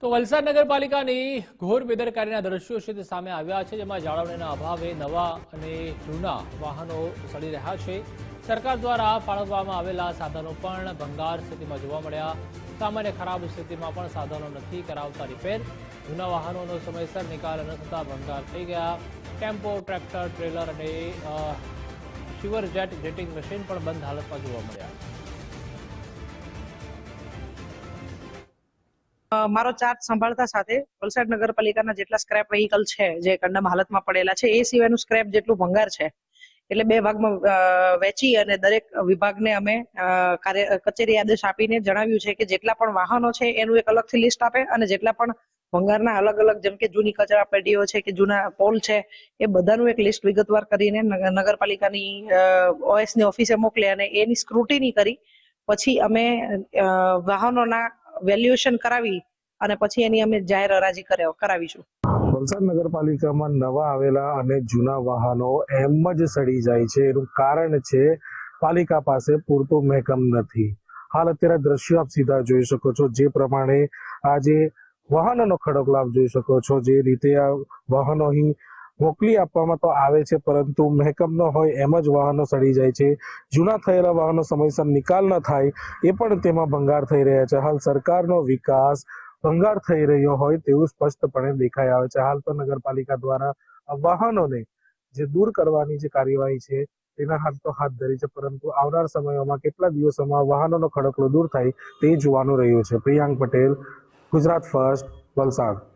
તો વલસાડ નગરપાલિકાની ઘોર બેદરકારીના દ્રશ્યો છે તે સામે આવ્યા છે, જેમાં જાળવણીના અભાવે નવા અને જૂના વાહનો સડી રહ્યા છે। સરકાર દ્વારા ફાળવવામાં આવેલા સાધનો પણ ભંગાર સ્થિતિમાં જોવા મળ્યા। સામાન્ય ખરાબ સ્થિતિમાં પણ સાધનો નથી કરાવતા રિપેર। જૂના વાહનોનો સમયસર નિકાલ ન થતા ભંગાર થઈ ગયા। ટેમ્પો, ટ્રેક્ટર, ટ્રેલર અને શિવર જેટ જેટિંગ મશીન પણ બંધ હાલતમાં જોવા મળ્યા। મારો ચાર્જ સંભાળતા સાથે વલસાડ નગરપાલિકાના જેટલા સ્ક્રેપ વ્હીકલ છે જે કંડમ હાલતમાં પડેલા છે એ સિવાયનું સ્ક્રેપ જેટલું ભંગાર છે એટલે બે ભાગમાં વેચી અને દરેક વિભાગને અમે કચેરી આદેશ આપીને જણાવ્યું છે કે જેટલા પણ વાહનો છે એનું એક અલગથી લિસ્ટ આપે અને જેટલા પણ ભંગારના અલગ અલગ જેમ કે જૂની કચરા પેટીઓ છે કે જૂના પોલ છે એ બધાનું એક લિસ્ટ વિગતવાર કરીને નગરપાલિકાની ઓએસની ઓફિસે મોકલે અને એની સ્ક્રુટિની કરી પછી અમે વાહનોના વેલ્યુએશન કરાવી અને પછી એની અમે જાહેર હરાજી કરાવીશું। વલસાડ નગરપાલિકામાં નવા આવેલા અને જૂના વાહનો એમ જ સડી જાય છે। એનું કારણ છે પાલિકા પાસે પૂરતું મહેકમ નથી। હાલ અત્યારે દ્રશ્યો આપ સીધા જોઈ શકો છો, જે પ્રમાણે આજે વાહનોનો ખડકલાપ જોઈ શકો છો। જે રીતે આ વાહનો અહીં મોકલી આપવામાં તો આવે છે, પરંતુ મહેકમ ન હોય એમ જ વાહનો સડી જાય છે। જૂના થયેલા વાહનો સમયસર નિકાલ ન થાય એ પણ તેમાં ભંગાર થઈ રહ્યા છે। હાલ સરકારનો વિકાસ ભંગાર થઈ રહ્યો હોય તેવું સ્પષ્ટપણે દેખાઈ આવે છે। હાલ તો નગરપાલિકા દ્વારા વાહનોને જે દૂર કરવાની જે કાર્યવાહી છે તેના હાથ તો હાથ ધરી છે, પરંતુ આવનાર સમયોમાં કેટલા દિવસોમાં વાહનોનો ખડકલો દૂર થાય તે જોવાનું રહ્યું છે। પ્રિયાંક પટેલ, ગુજરાત ફર્સ્ટ, વલસાડ।